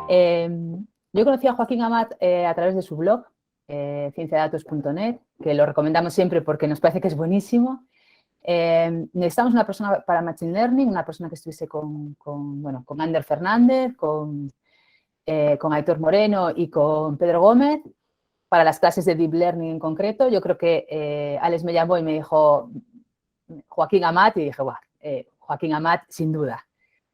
Eh, yo conocí a Joaquín Amat a través de su blog, cienciadatos.net, que lo recomendamos siempre porque nos parece que es buenísimo. Necesitamos una persona para Machine Learning, una persona que estuviese con Ander Fernández, con Aitor Moreno y con Pedro Gómez, para las clases de Deep Learning en concreto. Yo creo que Alex me llamó y me dijo Joaquín Amat y dije, Joaquín Amat sin duda.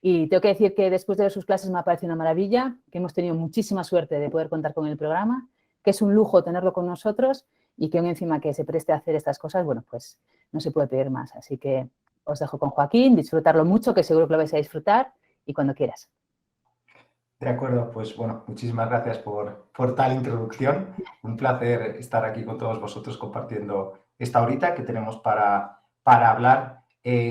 Y tengo que decir que después de ver sus clases me ha parecido una maravilla, que hemos tenido muchísima suerte de poder contar con el programa, que es un lujo tenerlo con nosotros y que aún encima que se preste a hacer estas cosas, bueno, pues no se puede pedir más. Así que os dejo con Joaquín, disfrutarlo mucho, que seguro que lo vais a disfrutar y cuando quieras. De acuerdo, pues bueno, muchísimas gracias por tal introducción. Un placer estar aquí con todos vosotros compartiendo esta horita que tenemos para hablar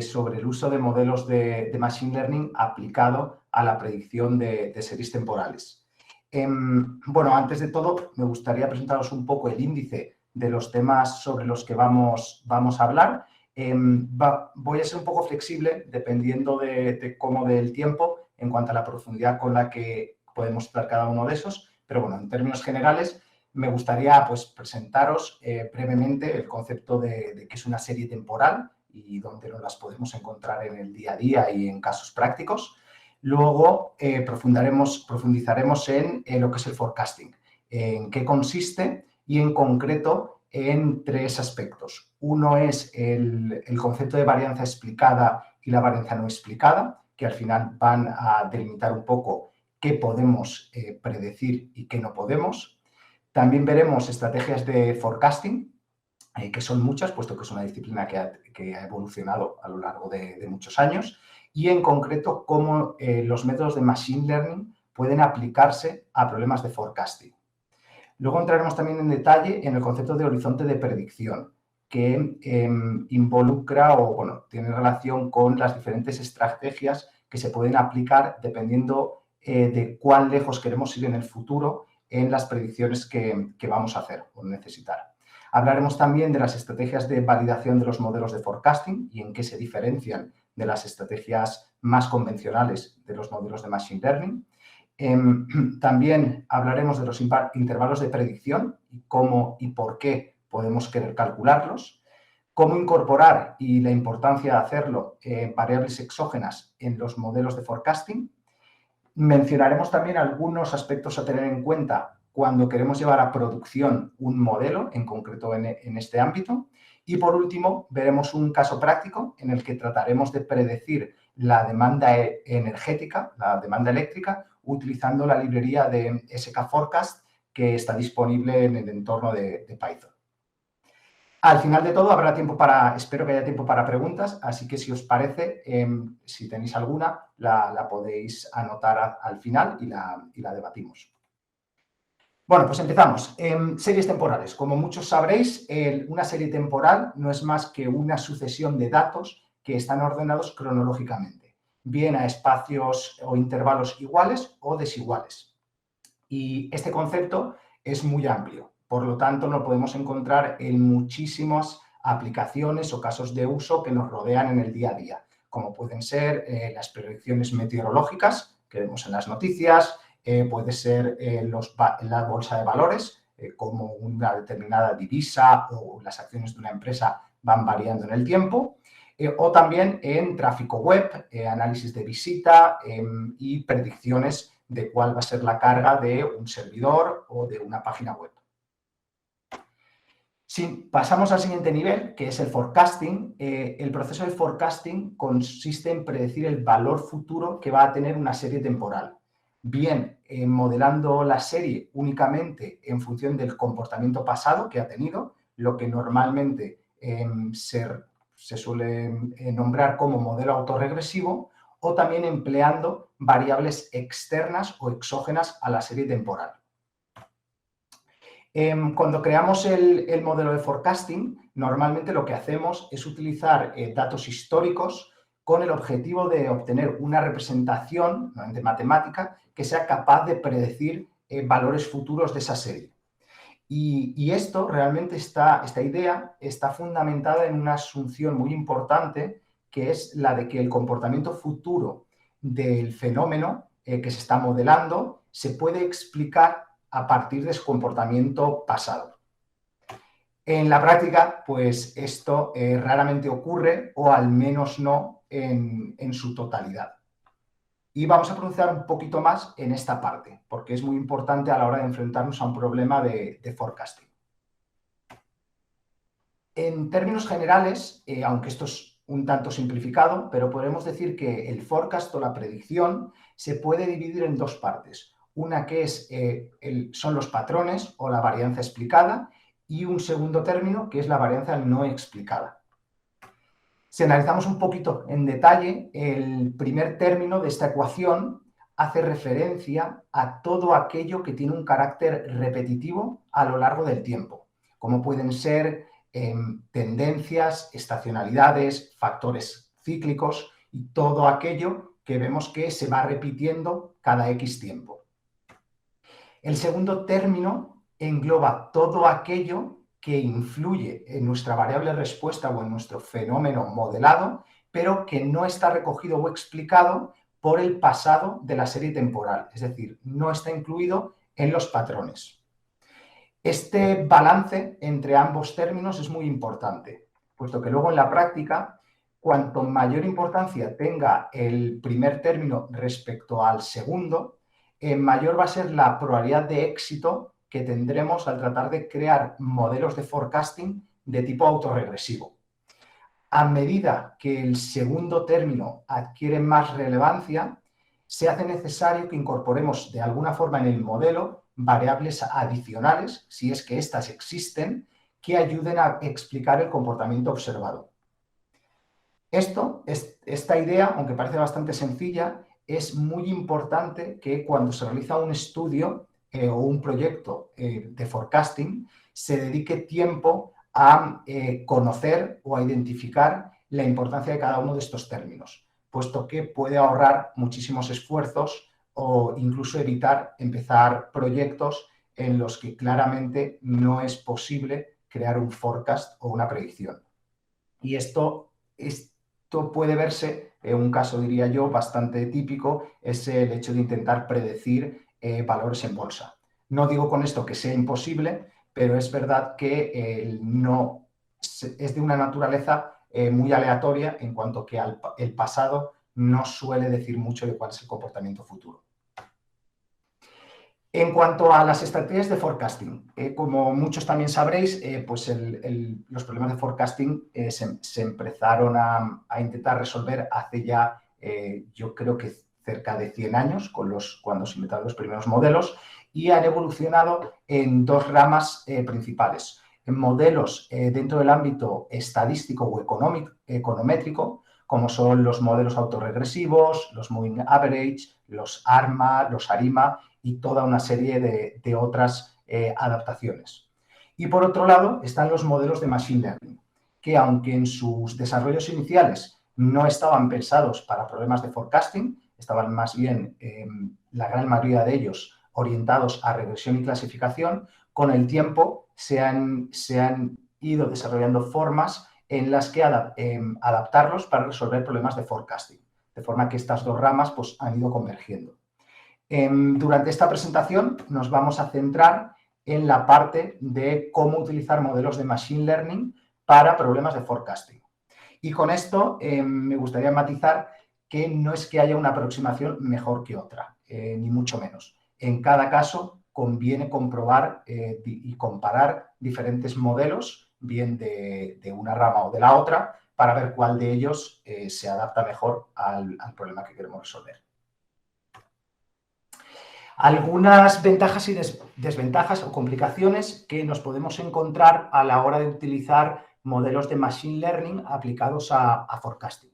sobre el uso de modelos de Machine Learning aplicado a la predicción de series temporales. Bueno, antes de todo, me gustaría presentaros un poco el índice de los temas sobre los que vamos a hablar. Voy a ser un poco flexible dependiendo de cómo del tiempo en cuanto a la profundidad con la que podemos tratar cada uno de esos, pero bueno, en términos generales me gustaría pues presentaros brevemente el concepto de qué es una serie temporal y dónde nos las podemos encontrar en el día a día y en casos prácticos. Luego profundizaremos en lo que es el forecasting, en qué consiste y en concreto en tres aspectos. Uno es el concepto de varianza explicada y la varianza no explicada, que al final van a delimitar un poco qué podemos predecir y qué no podemos. También veremos estrategias de forecasting, que son muchas, puesto que es una disciplina que ha evolucionado a lo largo de muchos años, y en concreto cómo los métodos de Machine Learning pueden aplicarse a problemas de forecasting. Luego entraremos también en detalle en el concepto de horizonte de predicción, que involucra o bueno, tiene relación con las diferentes estrategias que se pueden aplicar dependiendo de cuán lejos queremos ir en el futuro en las predicciones que vamos a hacer o necesitar. Hablaremos también de las estrategias de validación de los modelos de forecasting y en qué se diferencian de las estrategias más convencionales de los modelos de Machine Learning. También hablaremos de los intervalos de predicción y cómo y por qué podemos querer calcularlos, cómo incorporar y la importancia de hacerlo variables exógenas en los modelos de forecasting. Mencionaremos también algunos aspectos a tener en cuenta cuando queremos llevar a producción un modelo, en concreto en este ámbito. Y por último, veremos un caso práctico en el que trataremos de predecir la demanda energética, la demanda eléctrica, utilizando la librería de skForecast que está disponible en el entorno de Python. Al final de todo espero que haya tiempo para preguntas, así que si os parece, si tenéis alguna, la podéis anotar al final y la debatimos. Bueno, pues empezamos. Series temporales. Como muchos sabréis, una serie temporal no es más que una sucesión de datos que están ordenados cronológicamente, bien a espacios o intervalos iguales o desiguales. Y este concepto es muy amplio, por lo tanto lo podemos encontrar en muchísimas aplicaciones o casos de uso que nos rodean en el día a día, como pueden ser las predicciones meteorológicas que vemos en las noticias, puede ser la bolsa de valores, como una determinada divisa o las acciones de una empresa van variando en el tiempo, o también en tráfico web, análisis de visita y predicciones de cuál va a ser la carga de un servidor o de una página web. Si pasamos al siguiente nivel, que es el forecasting, el proceso de forecasting consiste en predecir el valor futuro que va a tener una serie temporal. Bien, modelando la serie únicamente en función del comportamiento pasado que ha tenido, lo que normalmente se suele nombrar como modelo autorregresivo, o también empleando variables externas o exógenas a la serie temporal. Cuando creamos el modelo de forecasting, normalmente lo que hacemos es utilizar datos históricos con el objetivo de obtener una representación de matemática que sea capaz de predecir valores futuros de esa serie. Y esto realmente esta idea está fundamentada en una asunción muy importante, que es la de que el comportamiento futuro del fenómeno que se está modelando se puede explicar a partir de su comportamiento pasado. En la práctica, pues esto raramente ocurre, o al menos no en su totalidad. Y vamos a profundizar un poquito más en esta parte, porque es muy importante a la hora de enfrentarnos a un problema de forecasting. En términos generales, aunque esto es un tanto simplificado, pero podemos decir que el forecast o la predicción se puede dividir en dos partes. Una que son los patrones o la varianza explicada, y un segundo término que es la varianza no explicada. Si analizamos un poquito en detalle, el primer término de esta ecuación hace referencia a todo aquello que tiene un carácter repetitivo a lo largo del tiempo, como pueden ser tendencias, estacionalidades, factores cíclicos y todo aquello que vemos que se va repitiendo cada X tiempo. El segundo término engloba todo aquello que influye en nuestra variable respuesta o en nuestro fenómeno modelado, pero que no está recogido o explicado por el pasado de la serie temporal, es decir, no está incluido en los patrones. Este balance entre ambos términos es muy importante, puesto que luego en la práctica, cuanto mayor importancia tenga el primer término respecto al segundo, mayor va a ser la probabilidad de éxito que tendremos al tratar de crear modelos de forecasting de tipo autorregresivo. A medida que el segundo término adquiere más relevancia, se hace necesario que incorporemos de alguna forma en el modelo variables adicionales, si es que éstas existen, que ayuden a explicar el comportamiento observado. Esta idea, aunque parece bastante sencilla, es muy importante que cuando se realiza un estudio o un proyecto de forecasting, se dedique tiempo a conocer o a identificar la importancia de cada uno de estos términos, puesto que puede ahorrar muchísimos esfuerzos o incluso evitar empezar proyectos en los que claramente no es posible crear un forecast o una predicción. Y esto puede verse en un caso, diría yo, bastante típico, es el hecho de intentar predecir valores en bolsa. No digo con esto que sea imposible, pero es verdad que no es de una naturaleza muy aleatoria, en cuanto que el pasado no suele decir mucho de cuál es el comportamiento futuro. En cuanto a las estrategias de forecasting, como muchos también sabréis, pues los problemas de forecasting se empezaron a intentar resolver hace ya, yo creo que cerca de 100 años, cuando se inventaron los primeros modelos, y han evolucionado en dos ramas principales. En modelos dentro del ámbito estadístico o econométrico, como son los modelos autorregresivos, los Moving Average, los ARMA, los ARIMA y toda una serie de otras adaptaciones. Y por otro lado están los modelos de Machine Learning, que aunque en sus desarrollos iniciales no estaban pensados para problemas de forecasting, estaban más bien, la gran mayoría de ellos, orientados a regresión y clasificación, con el tiempo se han ido desarrollando formas en las que adaptarlos para resolver problemas de forecasting, de forma que estas dos ramas pues, han ido convergiendo. Durante esta presentación nos vamos a centrar en la parte de cómo utilizar modelos de Machine Learning para problemas de forecasting. Y con esto me gustaría matizar que no es que haya una aproximación mejor que otra, ni mucho menos. En cada caso conviene comprobar y comparar diferentes modelos, bien de una rama o de la otra, para ver cuál de ellos se adapta mejor al problema que queremos resolver. Algunas ventajas y desventajas o complicaciones que nos podemos encontrar a la hora de utilizar modelos de Machine Learning aplicados a forecasting.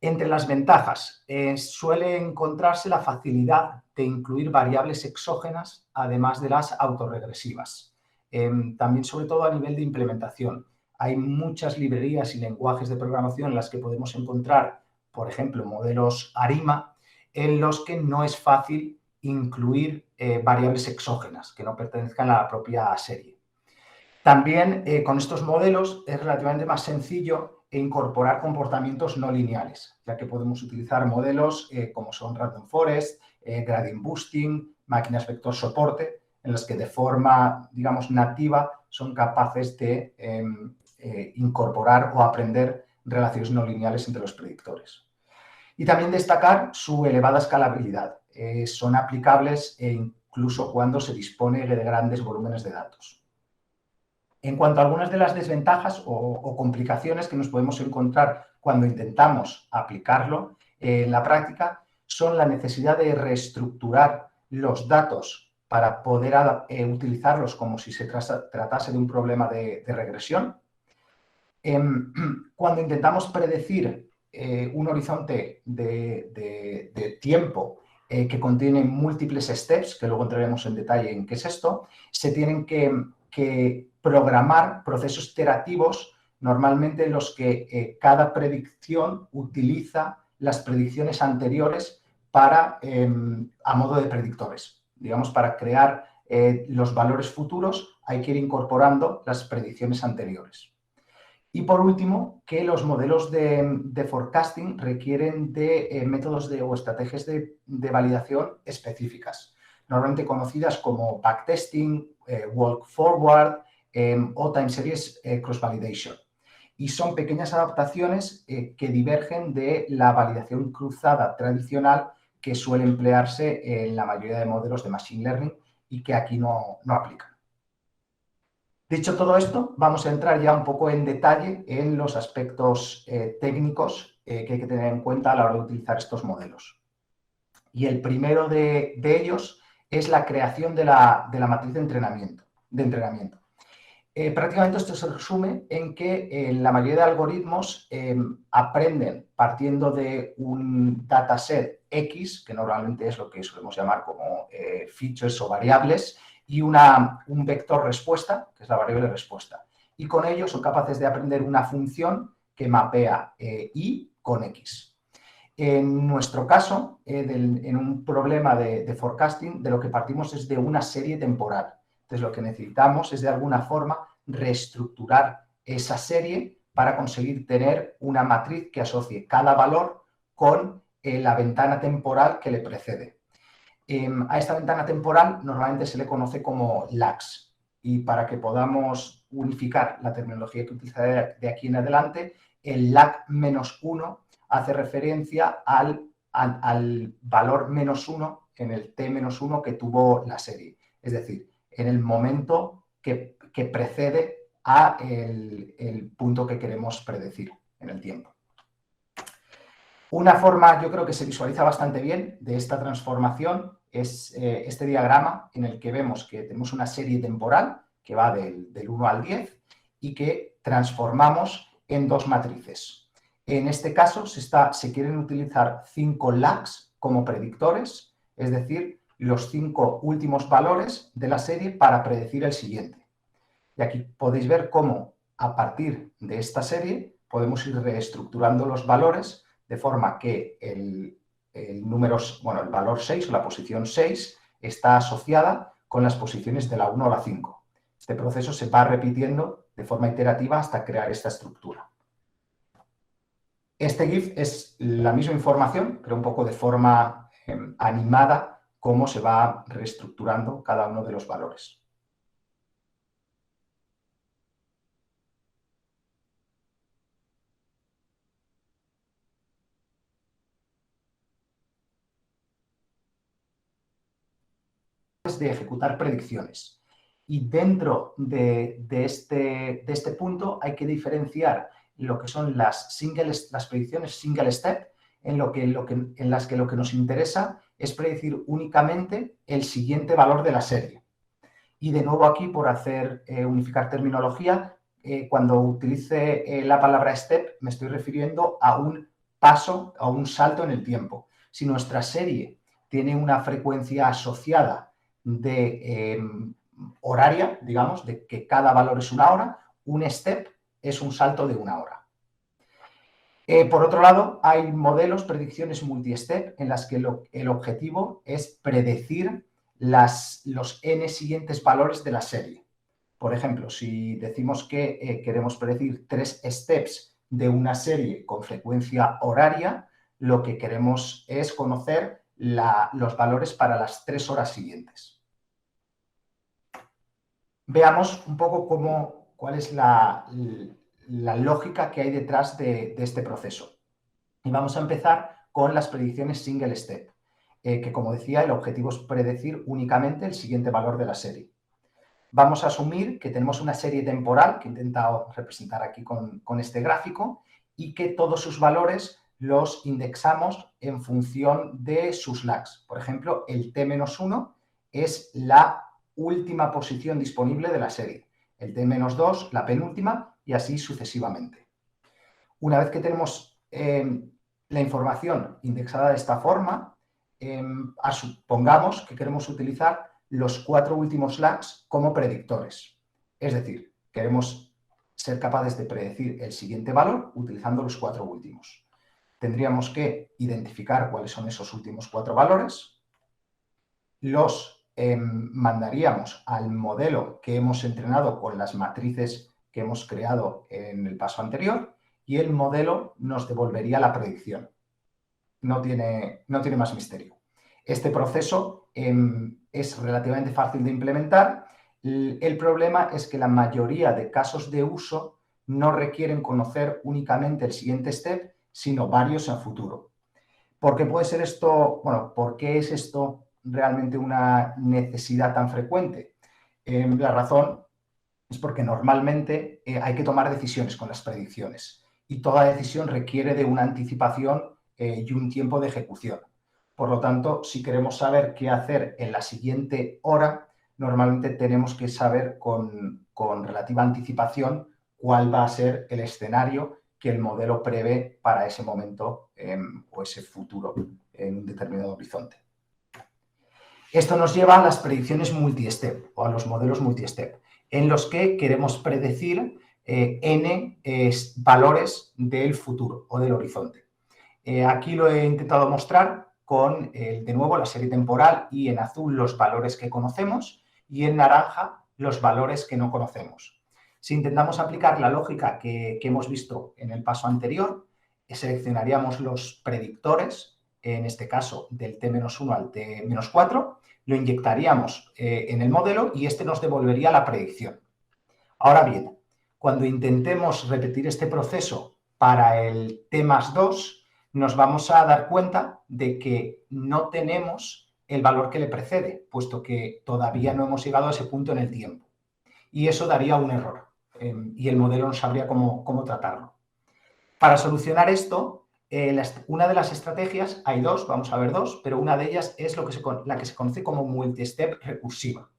Entre las ventajas suele encontrarse la facilidad de incluir variables exógenas, además de las autorregresivas. También, sobre todo, a nivel de implementación. Hay muchas librerías y lenguajes de programación en las que podemos encontrar, por ejemplo, modelos ARIMA, en los que no es fácil incluir variables exógenas que no pertenezcan a la propia serie. También con estos modelos es relativamente más sencillo incorporar comportamientos no lineales, ya que podemos utilizar modelos como son Random Forest, Gradient Boosting, máquinas vector soporte, en las que de forma, digamos, nativa son capaces de incorporar o aprender relaciones no lineales entre los predictores. Y también destacar su elevada escalabilidad. Son aplicables incluso cuando se dispone de grandes volúmenes de datos. En cuanto a algunas de las desventajas o complicaciones que nos podemos encontrar cuando intentamos aplicarlo en la práctica, son la necesidad de reestructurar los datos para poder utilizarlos como si se tratase de un problema de regresión. Cuando intentamos predecir un horizonte de tiempo que contiene múltiples steps, que luego entraremos en detalle en qué es esto, se tienen que programar procesos iterativos, normalmente en los que cada predicción utiliza las predicciones anteriores a modo de predictores. Digamos, para crear los valores futuros hay que ir incorporando las predicciones anteriores. Y por último, que los modelos de forecasting requieren de métodos o estrategias de validación específicas, normalmente conocidas como backtesting, walk forward o time series cross validation. Y son pequeñas adaptaciones que divergen de la validación cruzada tradicional que suele emplearse en la mayoría de modelos de machine learning y que aquí no aplican. Dicho todo esto, vamos a entrar ya un poco en detalle en los aspectos técnicos que hay que tener en cuenta a la hora de utilizar estos modelos. Y el primero de ellos es la creación de la matriz de entrenamiento. Prácticamente esto se resume en que la mayoría de algoritmos aprenden partiendo de un dataset X, que normalmente es lo que solemos llamar como features o variables, y un vector respuesta, que es la variable respuesta. Y con ello son capaces de aprender una función que mapea Y con X. En nuestro caso, en un problema de forecasting, de lo que partimos es de una serie temporal. Entonces, lo que necesitamos es, de alguna forma, reestructurar esa serie para conseguir tener una matriz que asocie cada valor con la ventana temporal que le precede. A esta ventana temporal normalmente se le conoce como lags, y para que podamos unificar la terminología que utilizaré de aquí en adelante, el lag -1 hace referencia al valor -1 en el t-1 que tuvo la serie, es decir, en el momento que precede a el punto que queremos predecir en el tiempo. Una forma, yo creo que se visualiza bastante bien, de esta transformación es este diagrama en el que vemos que tenemos una serie temporal que va del 1 al 10 y que transformamos en dos matrices. En este caso se quieren utilizar 5 lags como predictores, es decir, los 5 últimos valores de la serie para predecir el siguiente. Y aquí podéis ver cómo a partir de esta serie podemos ir reestructurando los valores de forma que el valor 6 o la posición 6 está asociada con las posiciones de la 1 a la 5. Este proceso se va repitiendo de forma iterativa hasta crear esta estructura. Este GIF es la misma información, pero un poco de forma animada, cómo se va reestructurando cada uno de los valores. De ejecutar predicciones. Y dentro de este punto hay que diferenciar lo que son las predicciones single step, en las que lo que nos interesa es predecir únicamente el siguiente valor de la serie. Y de nuevo aquí, por unificar terminología, cuando utilice la palabra step me estoy refiriendo a un paso, a un salto en el tiempo. Si nuestra serie tiene una frecuencia asociada horaria, digamos, de que cada valor es una hora, un step es un salto de una hora. Por otro lado, hay modelos, predicciones multi-step, en las que el objetivo es predecir los n siguientes valores de la serie. Por ejemplo, si decimos que queremos predecir 3 steps de una serie con frecuencia horaria, lo que queremos es conocer los valores para las 3 horas siguientes. Veamos un poco cuál es la lógica que hay detrás de este proceso. Y vamos a empezar con las predicciones single step, que como decía, el objetivo es predecir únicamente el siguiente valor de la serie. Vamos a asumir que tenemos una serie temporal, que he intentado representar aquí con este gráfico, y que todos sus valores los indexamos en función de sus lags. Por ejemplo, el T-1 es la última posición disponible de la serie, el T-2 la penúltima y así sucesivamente. Una vez que tenemos la información indexada de esta forma, supongamos que queremos utilizar los 4 últimos lags como predictores. Es decir, queremos ser capaces de predecir el siguiente valor utilizando los 4 últimos. Tendríamos que identificar cuáles son esos últimos 4 valores, los mandaríamos al modelo que hemos entrenado con las matrices que hemos creado en el paso anterior y el modelo nos devolvería la predicción. No tiene más misterio. Este proceso es relativamente fácil de implementar. El problema es que la mayoría de casos de uso no requieren conocer únicamente el siguiente step, sino varios en futuro. ¿Por qué puede ser esto? Bueno, ¿por qué es esto realmente una necesidad tan frecuente? La razón es porque normalmente hay que tomar decisiones con las predicciones y toda decisión requiere de una anticipación y un tiempo de ejecución. Por lo tanto, si queremos saber qué hacer en la siguiente hora, normalmente tenemos que saber con relativa anticipación cuál va a ser el escenario que el modelo prevé para ese momento o ese futuro en un determinado horizonte. Esto nos lleva a las predicciones multi-step o a los modelos multi-step, en los que queremos predecir n valores del futuro o del horizonte. Aquí lo he intentado mostrar con, de nuevo, la serie temporal y en azul los valores que conocemos y en naranja los valores que no conocemos. Si intentamos aplicar la lógica que hemos visto en el paso anterior, seleccionaríamos los predictores, en este caso del T-1 al T-4, lo inyectaríamos en el modelo y este nos devolvería la predicción. Ahora bien, cuando intentemos repetir este proceso para el T+2, nos vamos a dar cuenta de que no tenemos el valor que le precede, puesto que todavía no hemos llegado a ese punto en el tiempo. Y eso daría un error y el modelo no sabría cómo tratarlo. Para solucionar esto, una de las estrategias, hay dos, vamos a ver dos, pero una de ellas es la que se conoce como multi-step recursiva.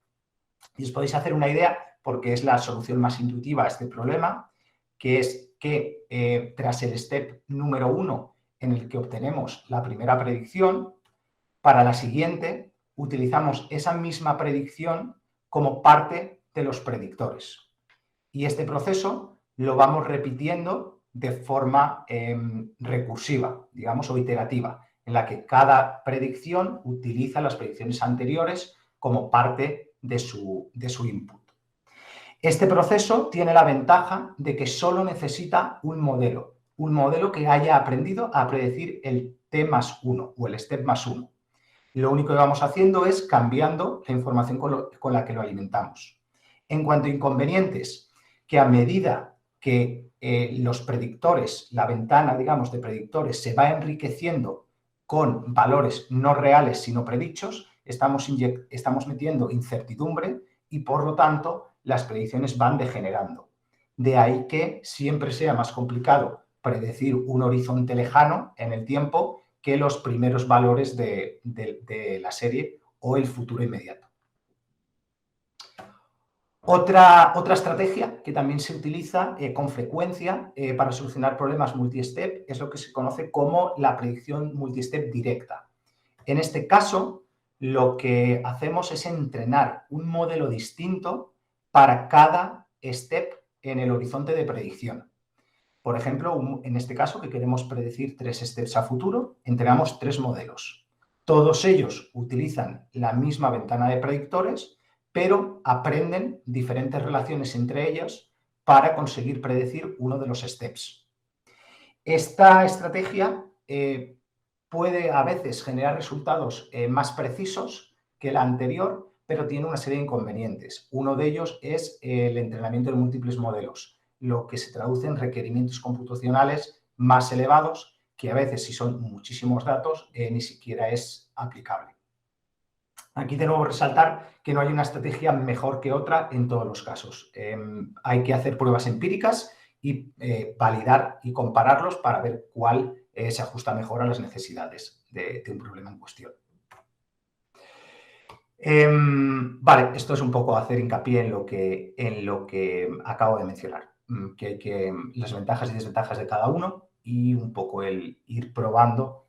Y os podéis hacer una idea, porque es la solución más intuitiva a este problema, que es que tras el step número 1, en el que obtenemos la primera predicción, para la siguiente utilizamos esa misma predicción como parte de los predictores. Y este proceso lo vamos repitiendo de forma recursiva, digamos, o iterativa, en la que cada predicción utiliza las predicciones anteriores como parte de su input. Este proceso tiene la ventaja de que solo necesita un modelo que haya aprendido a predecir el T+1 o el step +1. Lo único que vamos haciendo es cambiando la información con la que lo alimentamos. En cuanto a inconvenientes, que a medida que los predictores, la ventana, digamos, de predictores se va enriqueciendo con valores no reales sino predichos, estamos metiendo incertidumbre y, por lo tanto, las predicciones van degenerando. De ahí que siempre sea más complicado predecir un horizonte lejano en el tiempo que los primeros valores de la serie o el futuro inmediato. Otra estrategia que también se utiliza con frecuencia para solucionar problemas multi-step es lo que se conoce como la predicción multi-step directa. En este caso, lo que hacemos es entrenar un modelo distinto para cada step en el horizonte de predicción. Por ejemplo, en este caso, que queremos predecir 3 steps a futuro, entrenamos 3 modelos. Todos ellos utilizan la misma ventana de predictores, pero aprenden diferentes relaciones entre ellos para conseguir predecir uno de los steps. Esta estrategia puede a veces generar resultados más precisos que la anterior, pero tiene una serie de inconvenientes. Uno de ellos es el entrenamiento de múltiples modelos, lo que se traduce en requerimientos computacionales más elevados, que a veces, si son muchísimos datos, ni siquiera es aplicable. Aquí de nuevo resaltar que no hay una estrategia mejor que otra en todos los casos. Hay que hacer pruebas empíricas y validar y compararlos para ver cuál se ajusta mejor a las necesidades de un problema en cuestión. Vale, esto es un poco hacer hincapié en lo que acabo de mencionar, las ventajas y desventajas de cada uno y un poco el ir probando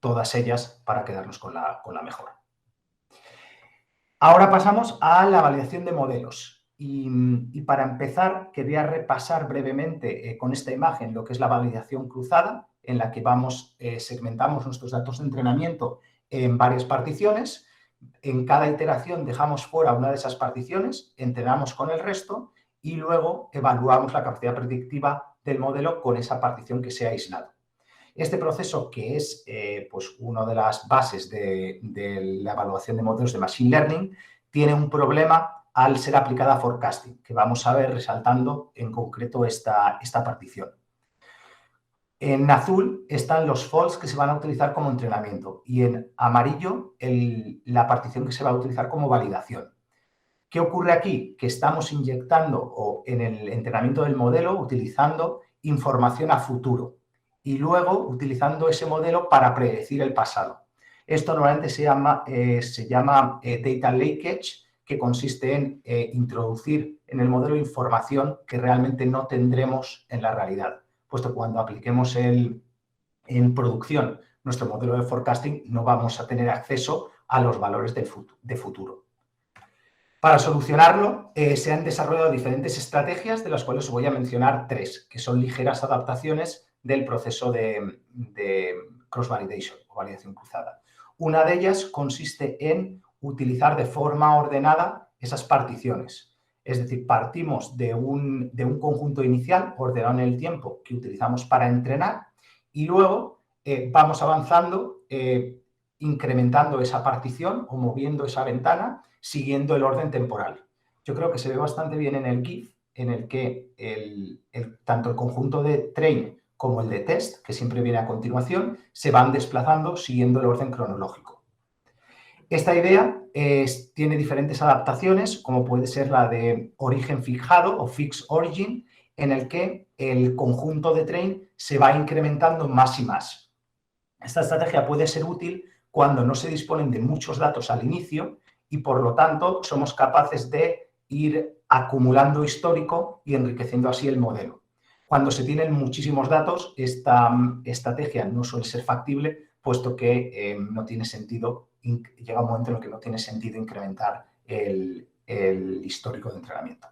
todas ellas para quedarnos con la mejor. Ahora pasamos a la validación de modelos y para empezar quería repasar brevemente con esta imagen lo que es la validación cruzada, en la que segmentamos nuestros datos de entrenamiento en varias particiones. En cada iteración dejamos fuera una de esas particiones, entrenamos con el resto y luego evaluamos la capacidad predictiva del modelo con esa partición que se ha aislado. Este proceso, que es pues una de las bases de la evaluación de modelos de Machine Learning, tiene un problema al ser aplicada a forecasting, que vamos a ver resaltando en concreto esta partición. En azul están los false que se van a utilizar como entrenamiento y en amarillo la partición que se va a utilizar como validación. ¿Qué ocurre aquí? Que estamos inyectando en el entrenamiento del modelo utilizando información a futuro y luego utilizando ese modelo para predecir el pasado. Esto normalmente se llama data leakage, que consiste en introducir en el modelo información que realmente no tendremos en la realidad, puesto que cuando apliquemos en producción nuestro modelo de forecasting no vamos a tener acceso a los valores de futuro. Para solucionarlo, se han desarrollado diferentes estrategias, de las cuales os voy a mencionar 3, que son ligeras adaptaciones del proceso de cross-validation o validación cruzada. Una de ellas consiste en utilizar de forma ordenada esas particiones. Es decir, partimos de un conjunto inicial ordenado en el tiempo que utilizamos para entrenar y luego vamos avanzando incrementando esa partición o moviendo esa ventana siguiendo el orden temporal. Yo creo que se ve bastante bien en el GIF, en el que tanto el conjunto de train como el de test, que siempre viene a continuación, se van desplazando siguiendo el orden cronológico. Esta idea tiene diferentes adaptaciones, como puede ser la de origen fijado o fixed origin, en el que el conjunto de train se va incrementando más y más. Esta estrategia puede ser útil cuando no se disponen de muchos datos al inicio y, por lo tanto, somos capaces de ir acumulando histórico y enriqueciendo así el modelo. Cuando se tienen muchísimos datos, esta estrategia no suele ser factible, puesto que no tiene sentido, llega un momento en el que no tiene sentido incrementar el histórico de entrenamiento.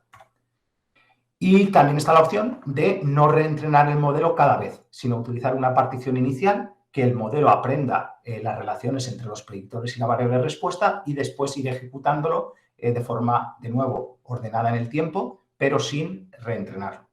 Y también está la opción de no reentrenar el modelo cada vez, sino utilizar una partición inicial, que el modelo aprenda las relaciones entre los predictores y la variable de respuesta y después ir ejecutándolo de forma, de nuevo, ordenada en el tiempo, pero sin reentrenarlo.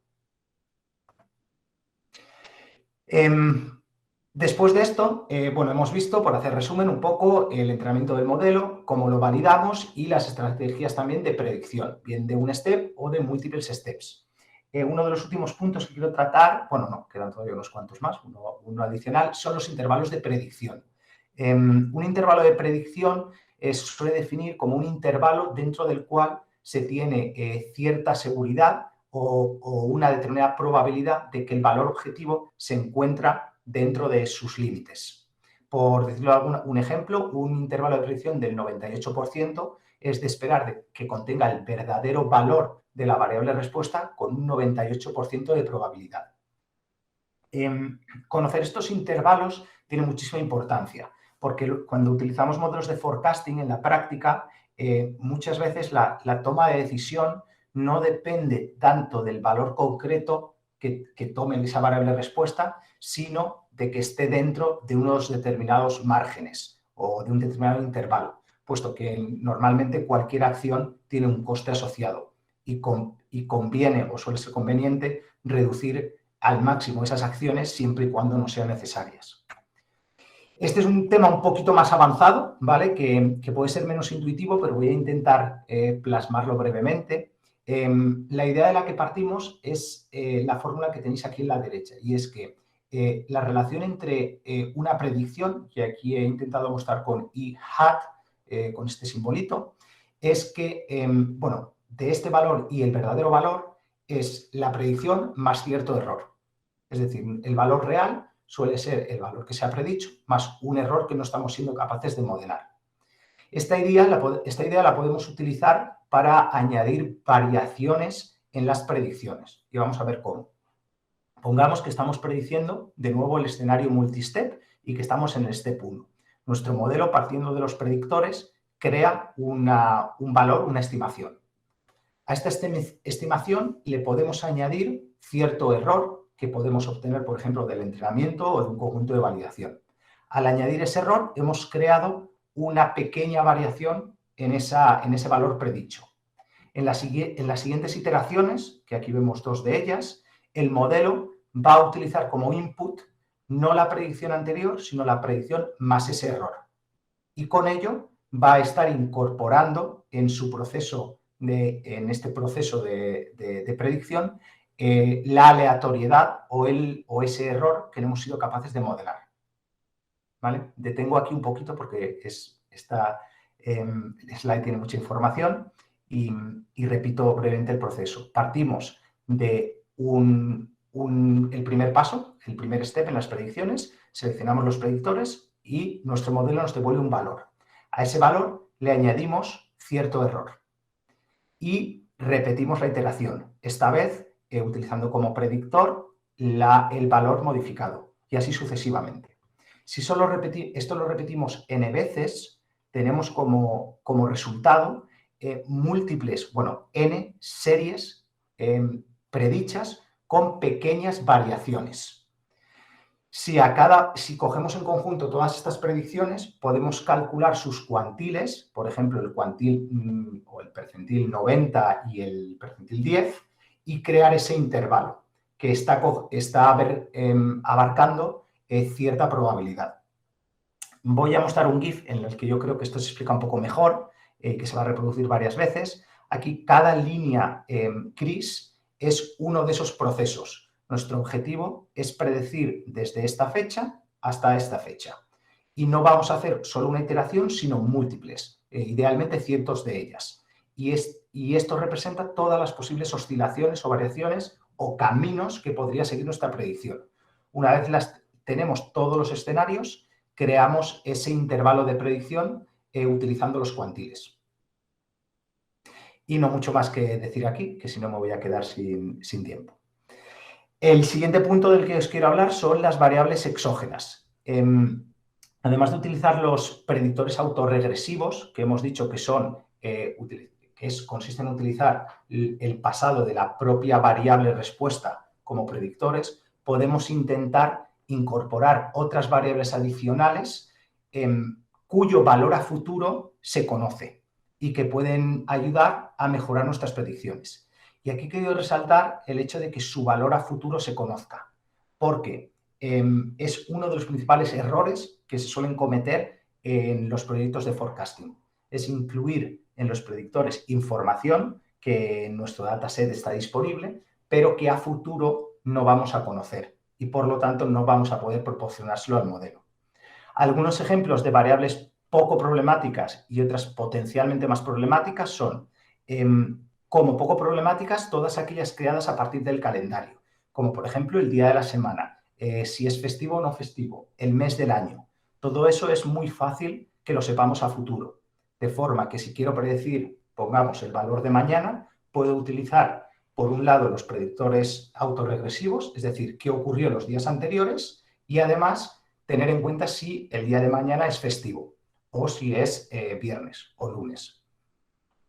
Después de esto, bueno, hemos visto, por hacer resumen, un poco el entrenamiento del modelo, cómo lo validamos y las estrategias también de predicción, bien de un step o de múltiples steps. Uno de los últimos puntos que quiero tratar, bueno, no, quedan todavía unos cuantos más, uno adicional, son los intervalos de predicción. Un intervalo de predicción se suele definir como un intervalo dentro del cual se tiene cierta seguridad o una determinada probabilidad de que el valor objetivo se encuentra dentro de sus límites. Por decirlo un ejemplo, un intervalo de predicción del 98% es de esperar que contenga el verdadero valor de la variable respuesta con un 98% de probabilidad. Conocer estos intervalos tiene muchísima importancia, porque cuando utilizamos modelos de forecasting en la práctica, muchas veces la toma de decisión no depende tanto del valor concreto que tome esa variable respuesta, sino de que esté dentro de unos determinados márgenes o de un determinado intervalo, puesto que normalmente cualquier acción tiene un coste asociado y conviene o suele ser conveniente reducir al máximo esas acciones siempre y cuando no sean necesarias. Este es un tema un poquito más avanzado, ¿vale? Que puede ser menos intuitivo, pero voy a intentar plasmarlo brevemente. La idea de la que partimos es la fórmula que tenéis aquí en la derecha, y es que la relación entre una predicción, que aquí he intentado mostrar con i hat, con este simbolito, es que, bueno, de este valor y el verdadero valor es la predicción más cierto error. Es decir, el valor real suele ser el valor que se ha predicho más un error que no estamos siendo capaces de modelar. Esta idea la podemos utilizar para añadir variaciones en las predicciones. Y vamos a ver cómo. Pongamos que estamos prediciendo de nuevo el escenario multistep y que estamos en el step 1. Nuestro modelo, partiendo de los predictores, crea un valor, una estimación. A esta estimación le podemos añadir cierto error que podemos obtener, por ejemplo, del entrenamiento o de un conjunto de validación. Al añadir ese error, hemos creado una pequeña variación en ese valor predicho. En las siguientes iteraciones, que aquí vemos 2 de ellas, el modelo va a utilizar como input no la predicción anterior, sino la predicción más ese error. Y con ello va a estar incorporando en este proceso de predicción la aleatoriedad o ese error que no hemos sido capaces de modelar. ¿Vale? Detengo aquí un poquito porque esta slide tiene mucha información y repito brevemente el proceso. Partimos de el primer paso, el primer step en las predicciones, seleccionamos los predictores y nuestro modelo nos devuelve un valor. A ese valor le añadimos cierto error y repetimos la iteración, esta vez utilizando como predictor el valor modificado y así sucesivamente. Si esto lo repetimos n veces, tenemos como resultado múltiples, n series predichas con pequeñas variaciones. Si cogemos en conjunto todas estas predicciones, podemos calcular sus cuantiles, por ejemplo, el cuantil o el percentil 90 y el percentil 10, y crear ese intervalo que está abarcando cierta probabilidad. Voy a mostrar un GIF en el que yo creo que esto se explica un poco mejor, que se va a reproducir varias veces. Aquí cada línea gris es uno de esos procesos. Nuestro objetivo es predecir desde esta fecha hasta esta fecha. Y no vamos a hacer solo una iteración, sino múltiples, idealmente cientos de ellas. Y esto representa todas las posibles oscilaciones o variaciones o caminos que podría seguir nuestra predicción. Una vez tenemos todos los escenarios, creamos ese intervalo de predicción utilizando los cuantiles. Y no mucho más que decir aquí, que si no me voy a quedar sin tiempo. El siguiente punto del que os quiero hablar son las variables exógenas. Además de utilizar los predictores autorregresivos, que hemos dicho que consisten en utilizar el pasado de la propia variable respuesta como predictores, podemos intentar incorporar otras variables adicionales cuyo valor a futuro se conoce y que pueden ayudar a mejorar nuestras predicciones. Y aquí quiero resaltar el hecho de que su valor a futuro se conozca, porque es uno de los principales errores que se suelen cometer en los proyectos de forecasting. Es incluir en los predictores información que en nuestro dataset está disponible, pero que a futuro no vamos a conocer y por lo tanto no vamos a poder proporcionárselo al modelo. Algunos ejemplos de variables poco problemáticas y otras potencialmente más problemáticas son como poco problemáticas todas aquellas creadas a partir del calendario, como por ejemplo el día de la semana, si es festivo o no festivo, el mes del año. Todo eso es muy fácil que lo sepamos a futuro, de forma que si quiero predecir, pongamos el valor de mañana, puedo utilizar por un lado los predictores autorregresivos, es decir, qué ocurrió los días anteriores y además tener en cuenta si el día de mañana es festivo o si es viernes o lunes.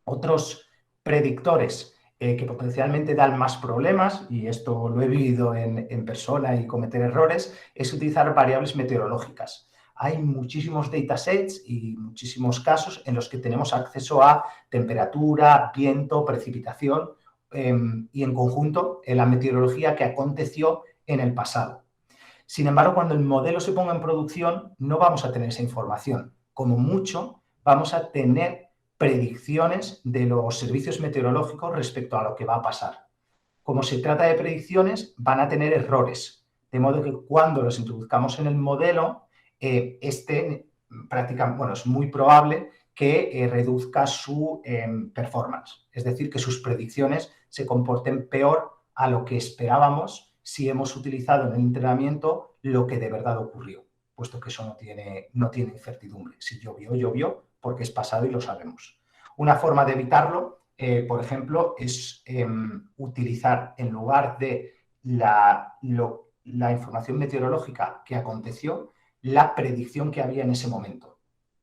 Otros predictores que potencialmente dan más problemas, y esto lo he vivido en persona y cometer errores, es utilizar variables meteorológicas. Hay muchísimos datasets y muchísimos casos en los que tenemos acceso a temperatura, viento, precipitación y en conjunto en la meteorología que aconteció en el pasado. Sin embargo, cuando el modelo se ponga en producción, no vamos a tener esa información. Como mucho, vamos a tener predicciones de los servicios meteorológicos respecto a lo que va a pasar. Como se trata de predicciones, van a tener errores, de modo que cuando los introduzcamos en el modelo, es muy probable que reduzca su performance, es decir, que sus predicciones se comporten peor a lo que esperábamos si hemos utilizado en el entrenamiento lo que de verdad ocurrió, puesto que eso no tiene incertidumbre. Si llovió, llovió, porque es pasado y lo sabemos. Una forma de evitarlo, por ejemplo, es utilizar en lugar de la información meteorológica que aconteció, la predicción que había en ese momento.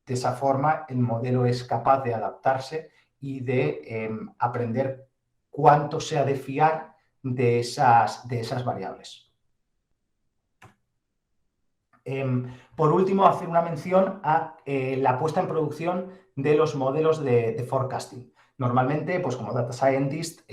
De esa forma, el modelo es capaz de adaptarse y de aprender cuánto se ha de fiar de esas variables. Por último, hacer una mención a la puesta en producción de los modelos de forecasting. Normalmente, pues como Data Scientist,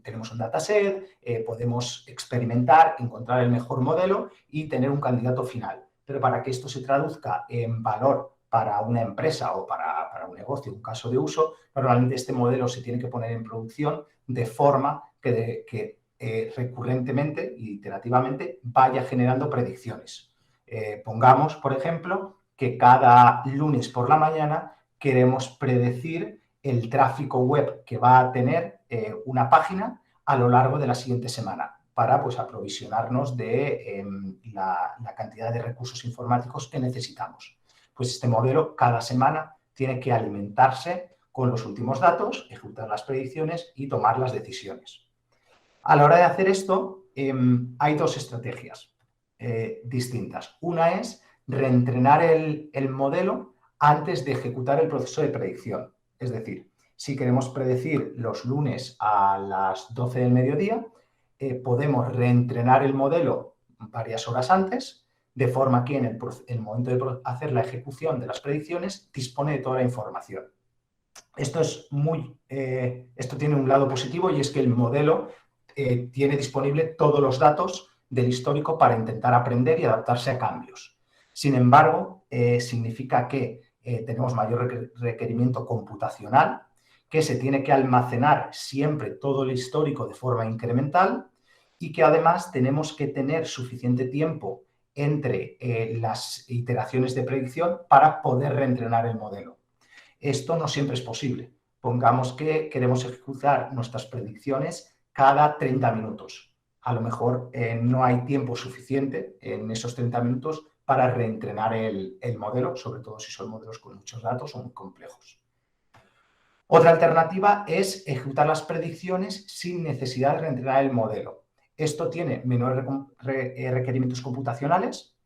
tenemos un dataset, podemos experimentar, encontrar el mejor modelo y tener un candidato final. Pero para que esto se traduzca en valor para una empresa o para un negocio, un caso de uso, normalmente este modelo se tiene que poner en producción de forma que recurrentemente y iterativamente vaya generando predicciones. Pongamos, por ejemplo, que cada lunes por la mañana queremos predecir el tráfico web que va a tener una página a lo largo de la siguiente semana para pues, aprovisionarnos de la cantidad de recursos informáticos que necesitamos. Pues este modelo cada semana tiene que alimentarse con los últimos datos, ejecutar las predicciones y tomar las decisiones. A la hora de hacer esto, hay dos estrategias distintas. Una es reentrenar el modelo antes de ejecutar el proceso de predicción. Es decir, si queremos predecir los lunes a las 12 del mediodía, podemos reentrenar el modelo varias horas antes, de forma que en el momento de hacer la ejecución de las predicciones dispone de toda la información. Esto tiene un lado positivo y es que el modelo tiene disponible todos los datos del histórico para intentar aprender y adaptarse a cambios. Sin embargo, significa que tenemos mayor requerimiento computacional, que se tiene que almacenar siempre todo el histórico de forma incremental y que además tenemos que tener suficiente tiempo entre las iteraciones de predicción para poder reentrenar el modelo. Esto no siempre es posible. Pongamos que queremos ejecutar nuestras predicciones cada 30 minutos. A lo mejor no hay tiempo suficiente en esos 30 minutos para reentrenar el modelo, sobre todo si son modelos con muchos datos o muy complejos. Otra alternativa es ejecutar las predicciones sin necesidad de reentrenar el modelo. Esto tiene menores requerimientos computacionales,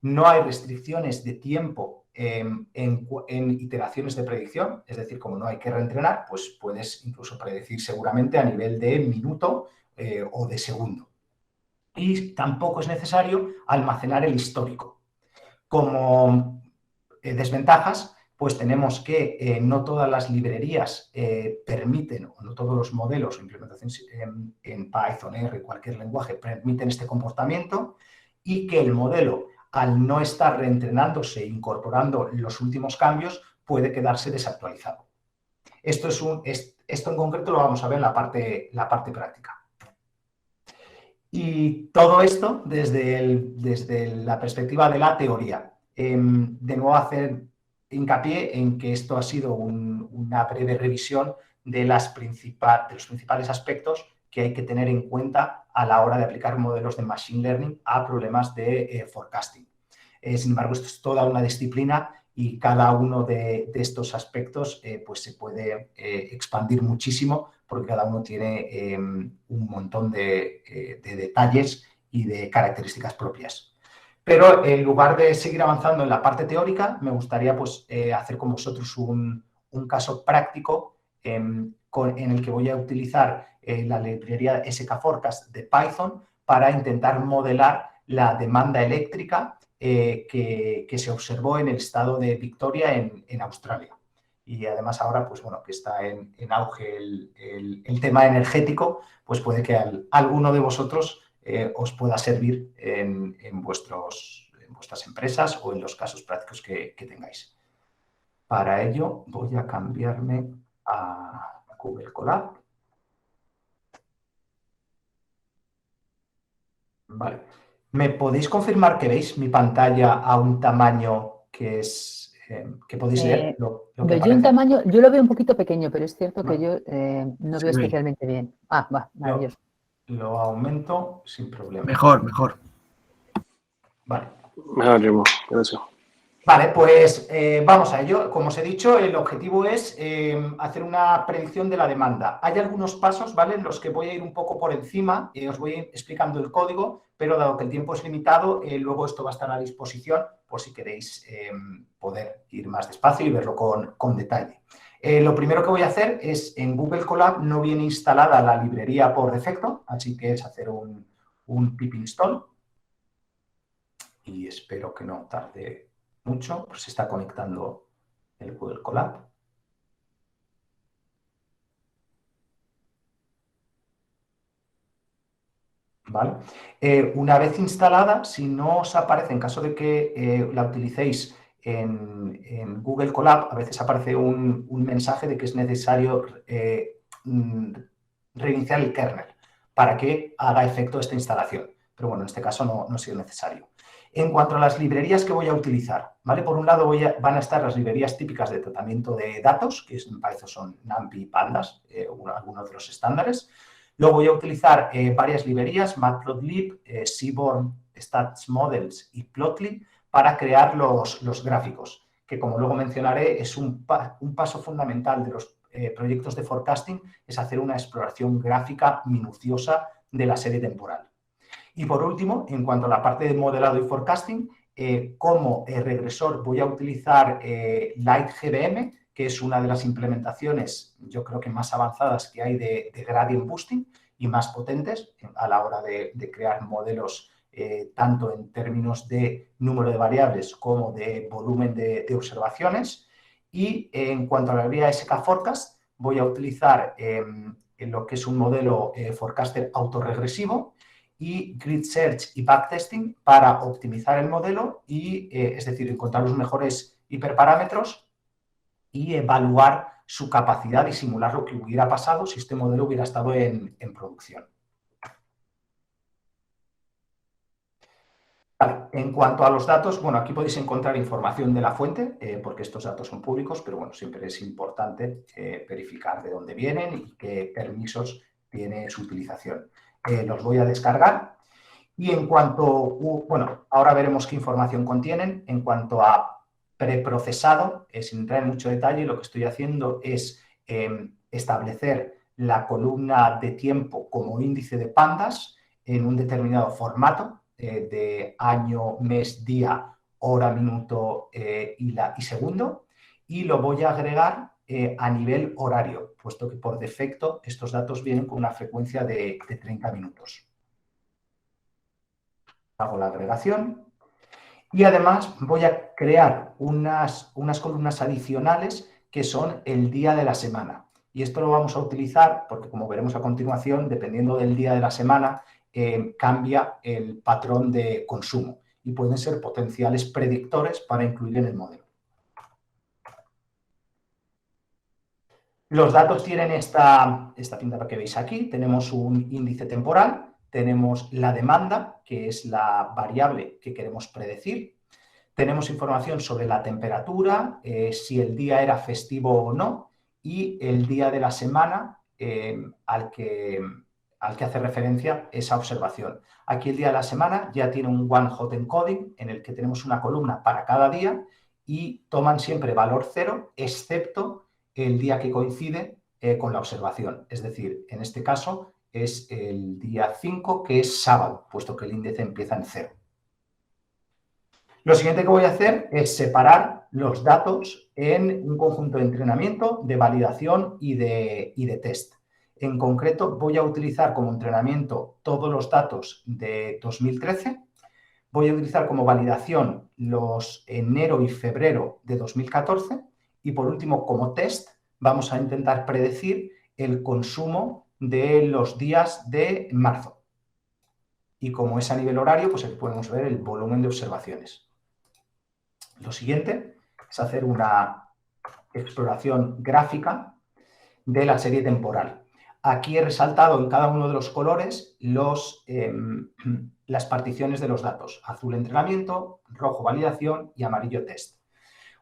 no hay restricciones de tiempo en iteraciones de predicción, es decir, como no hay que reentrenar, pues puedes incluso predecir seguramente a nivel de minuto o de segundo. Y tampoco es necesario almacenar el histórico. Como desventajas, pues tenemos que no todas las librerías permiten, o no todos los modelos o implementaciones en Python, R, cualquier lenguaje, permiten este comportamiento y que el modelo, al no estar reentrenándose e incorporando los últimos cambios, puede quedarse desactualizado. Esto en concreto lo vamos a ver en la parte práctica. Y todo esto desde la perspectiva de la teoría. De nuevo hacer hincapié en que esto ha sido una breve revisión de los principales aspectos que hay que tener en cuenta a la hora de aplicar modelos de Machine Learning a problemas de forecasting. Sin embargo, esto es toda una disciplina y cada uno de estos aspectos pues se puede expandir muchísimo porque cada uno tiene un montón de detalles y de características propias. Pero en lugar de seguir avanzando en la parte teórica, me gustaría pues, hacer con vosotros un caso práctico en el que voy a utilizar la librería skForecast de Python para intentar modelar la demanda eléctrica que se observó en el estado de Victoria en Australia. Y además ahora, pues bueno, que está en auge el tema energético, pues puede que alguno de vosotros os pueda servir en vuestras empresas o en los casos prácticos que tengáis. Para ello voy a cambiarme a Google Colab. Vale. ¿Me podéis confirmar que veis mi pantalla a un tamaño que podéis leer lo que yo un aparece? tamaño, yo lo veo un poquito pequeño, pero es cierto que Vale. yo no veo especialmente bien. Ah, va, maravilloso. Lo aumento sin problema. Mejor. Vale. Mejor, Remo. Gracias. Vale, pues vamos a ello. Como os he dicho, el objetivo es hacer una predicción de la demanda. Hay algunos pasos, ¿vale?, en los que voy a ir un poco por encima, os voy a ir explicando el código, pero dado que el tiempo es limitado, luego esto va a estar a disposición por si queréis poder ir más despacio y verlo con detalle. Lo primero que voy a hacer es, en Google Colab no viene instalada la librería por defecto, así que es hacer un pip install. Y espero que no tarde mucho, pues se está conectando el Google Colab. ¿Vale? Una vez instalada, si no os aparece, en caso de que la utilicéis en Google Colab, a veces aparece un mensaje de que es necesario reiniciar el kernel para que haga efecto esta instalación. Pero bueno, en este caso no ha sido necesario. En cuanto a las librerías que voy a utilizar, ¿vale? Por un lado van a estar las librerías típicas de tratamiento de datos, que en Python son NumPy y Pandas, algunos de los estándares. Luego voy a utilizar varias librerías, Matplotlib, Seaborn, StatsModels y Plotly, para crear los gráficos, que como luego mencionaré es un paso fundamental de los proyectos de forecasting, es hacer una exploración gráfica minuciosa de la serie temporal. Y por último, en cuanto a la parte de modelado y forecasting, como regresor voy a utilizar LightGBM, que es una de las implementaciones, yo creo que más avanzadas que hay de gradient boosting y más potentes a la hora de crear modelos tanto en términos de número de variables como de volumen de observaciones. Y en cuanto a la librería SK Forecast, voy a utilizar lo que es un modelo forecaster autorregresivo y Grid Search y Backtesting para optimizar el modelo y, es decir, encontrar los mejores hiperparámetros y evaluar su capacidad y simular lo que hubiera pasado si este modelo hubiera estado en producción. Vale. En cuanto a los datos, bueno, aquí podéis encontrar información de la fuente, porque estos datos son públicos, pero bueno, siempre es importante verificar de dónde vienen y qué permisos tiene su utilización. Los voy a descargar y en cuanto, bueno, ahora veremos qué información contienen. En cuanto a preprocesado, sin entrar en mucho detalle, lo que estoy haciendo es establecer la columna de tiempo como índice de pandas en un determinado formato de año, mes, día, hora, minuto y segundo, y lo voy a agregar a nivel horario, puesto que por defecto estos datos vienen con una frecuencia de 30 minutos. Hago la agregación y además voy a crear unas columnas adicionales que son el día de la semana. Y esto lo vamos a utilizar porque, como veremos a continuación, dependiendo del día de la semana, cambia el patrón de consumo y pueden ser potenciales predictores para incluir en el modelo. Los datos tienen esta pinta que veis aquí. Tenemos un índice temporal, tenemos la demanda, que es la variable que queremos predecir. Tenemos información sobre la temperatura, si el día era festivo o no, y el día de la semana al que hace referencia esa observación. Aquí el día de la semana ya tiene un one hot encoding en el que tenemos una columna para cada día y toman siempre valor 0, excepto el día que coincide con la observación. Es decir, en este caso es el día 5, que es sábado, puesto que el índice empieza en 0. Lo siguiente que voy a hacer es separar los datos en un conjunto de entrenamiento, de validación y de test. En concreto, voy a utilizar como entrenamiento todos los datos de 2013. Voy a utilizar como validación los enero y febrero de 2014. Y por último, como test, vamos a intentar predecir el consumo de los días de marzo. y como es a nivel horario, pues aquí podemos ver el volumen de observaciones. Lo siguiente es hacer una exploración gráfica de la serie temporal. Aquí he resaltado en cada uno de los colores las particiones de los datos. Azul entrenamiento, rojo validación y amarillo test.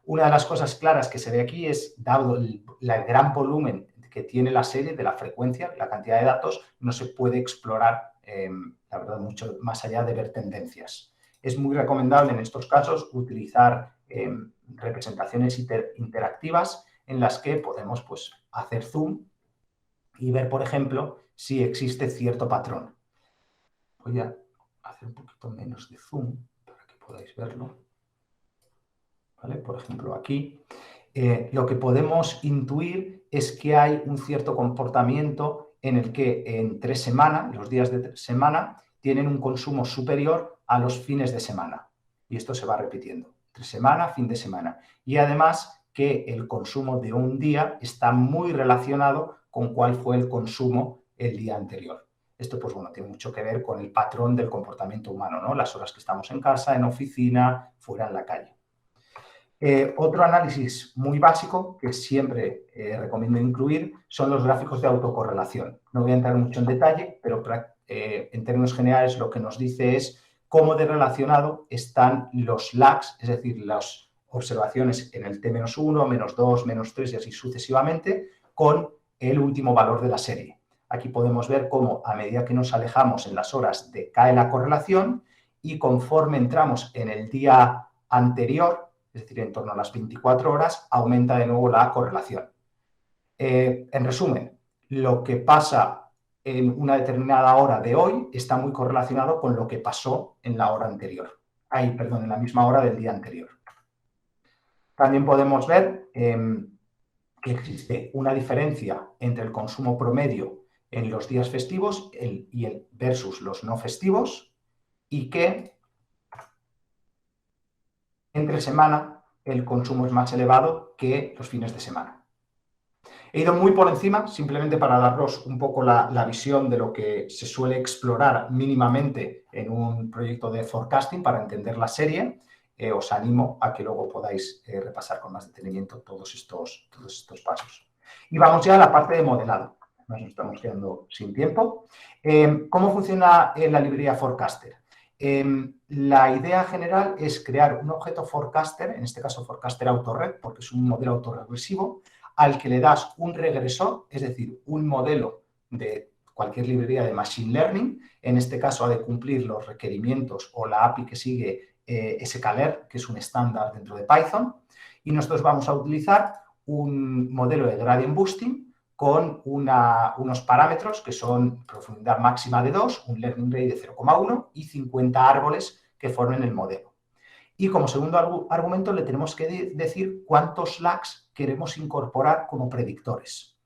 Una de las cosas claras que se ve aquí es, dado el gran volumen que tiene la serie, de la frecuencia, la cantidad de datos, no se puede explorar, la verdad, mucho más allá de ver tendencias. Es muy recomendable en estos casos utilizar representaciones interactivas en las que podemos, pues, hacer zoom y ver, por ejemplo, si existe cierto patrón. Voy a hacer un poquito menos de zoom para que podáis verlo. ¿Vale? Por ejemplo, aquí lo que podemos intuir es que hay un cierto comportamiento en el que entre semana, los días de semana, tienen un consumo superior a los fines de semana. Y esto se va repitiendo, entre semana, fin de semana. Y además que el consumo de un día está muy relacionado con cuál fue el consumo el día anterior. Esto, pues bueno, tiene mucho que ver con el patrón del comportamiento humano, ¿no? Las horas que estamos en casa, en oficina, fuera en la calle. Otro análisis muy básico que siempre recomiendo incluir son los gráficos de autocorrelación. No voy a entrar mucho en detalle, pero en términos generales lo que nos dice es cómo de relacionado están los lags, es decir, las observaciones en el T-1, -2, -3 y así sucesivamente, con el último valor de la serie. Aquí podemos ver cómo a medida que nos alejamos en las horas decae la correlación y conforme entramos en el día anterior, es decir, en torno a las 24 horas, aumenta de nuevo la correlación. En resumen, lo que pasa en una determinada hora de hoy está muy correlacionado con lo que pasó en la hora anterior. En la misma hora del día anterior. También podemos ver que existe una diferencia entre el consumo promedio en los días festivos versus los no festivos y que entre semana el consumo es más elevado que los fines de semana. He ido muy por encima, simplemente para daros un poco la visión de lo que se suele explorar mínimamente en un proyecto de forecasting para entender la serie. Os animo a que luego podáis repasar con más detenimiento todos estos pasos. Y vamos ya a la parte de modelado. Nos estamos quedando sin tiempo. ¿Cómo funciona la librería Forecaster? La idea general es crear un objeto forecaster, en este caso forecaster autorred, porque es un modelo autorregresivo, al que le das un regresor, es decir, un modelo de cualquier librería de Machine Learning. En este caso ha de cumplir los requerimientos o la API que sigue sklearn, que es un estándar dentro de Python. Y nosotros vamos a utilizar un modelo de gradient boosting con unos parámetros que son profundidad máxima de 2, un learning rate de 0,1 y 50 árboles que formen el modelo. Y como segundo argumento le tenemos que decir cuántos lags queremos incorporar como predictores.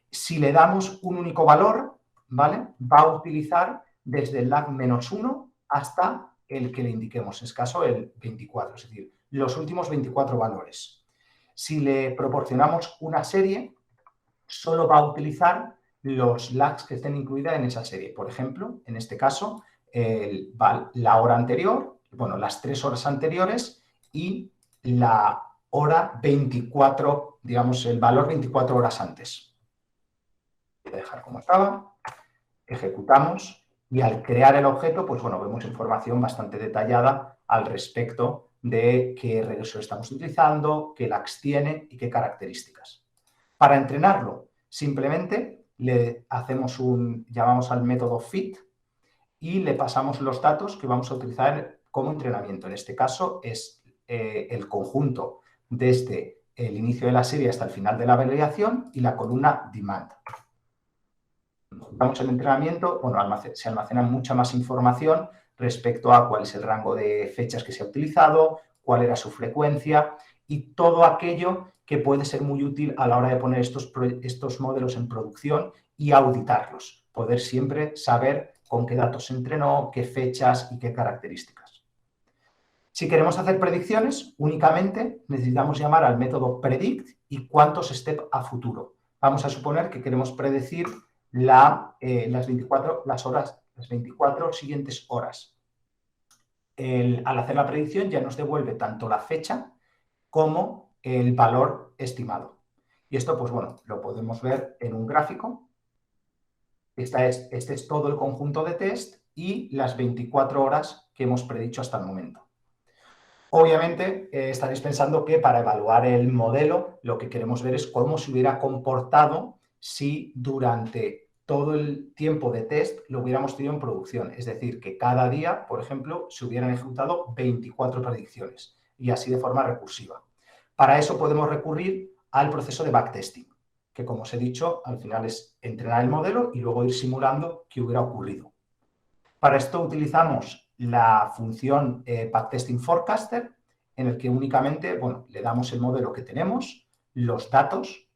Si le damos un único valor, ¿vale?, va a utilizar desde el lag -1 hasta el que le indiquemos, en este caso el 24, es decir, los últimos 24 valores. Si le proporcionamos una serie, solo va a utilizar los lags que estén incluidas en esa serie. Por ejemplo, en este caso, la hora anterior, bueno, las 3 horas anteriores y la hora 24, digamos, el valor 24 horas antes. Voy a dejar como estaba, ejecutamos y al crear el objeto, pues bueno, vemos información bastante detallada al respecto de qué regresor estamos utilizando, qué lags tiene y qué características. Para entrenarlo, simplemente le llamamos al método fit y le pasamos los datos que vamos a utilizar como entrenamiento. En este caso es el conjunto desde el inicio de la serie hasta el final de la validación y la columna demand. Vamos al entrenamiento, bueno, se almacena mucha más información respecto a cuál es el rango de fechas que se ha utilizado, cuál era su frecuencia y todo aquello que puede ser muy útil a la hora de poner estos modelos en producción y auditarlos. Poder siempre saber con qué datos se entrenó, qué fechas y qué características. Si queremos hacer predicciones, únicamente necesitamos llamar al método predict y cuántos steps a futuro. Vamos a suponer que queremos predecir las las 24 siguientes horas. Al hacer la predicción ya nos devuelve tanto la fecha como el valor estimado. Y esto, pues bueno, lo podemos ver en un gráfico. Este es todo el conjunto de test y las 24 horas que hemos predicho hasta el momento. Obviamente, estaréis pensando que para evaluar el modelo lo que queremos ver es cómo se hubiera comportado si durante todo el tiempo de test lo hubiéramos tenido en producción. Es decir, que cada día, por ejemplo, se hubieran ejecutado 24 predicciones y así de forma recursiva. Para eso podemos recurrir al proceso de backtesting, que como os he dicho, al final es entrenar el modelo y luego ir simulando qué hubiera ocurrido. Para esto utilizamos la función backtesting forecaster, en el que únicamente, bueno, le damos el modelo que tenemos, los datos,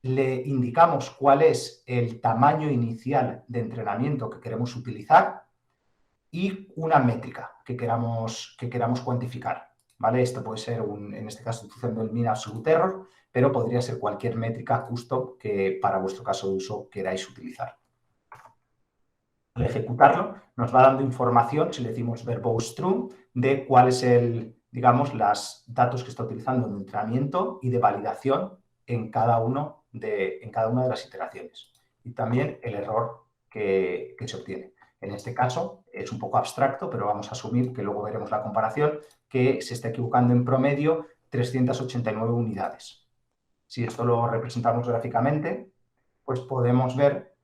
le indicamos cuál es el tamaño inicial de entrenamiento que queremos utilizar y una métrica que queramos cuantificar, ¿vale? Esto puede ser, en este caso, utilizando el mean absolute error, pero podría ser cualquier métrica custom que para vuestro caso de uso queráis utilizar. Al ejecutarlo, nos va dando información, si le decimos verbose true, de cuál es digamos, los datos que está utilizando en entrenamiento y de validación en cada una de las iteraciones. Y también el error que se obtiene. En este caso es un poco abstracto, pero vamos a asumir que luego veremos la comparación, que se está equivocando en promedio 389 unidades. Si esto lo representamos gráficamente, pues podemos ver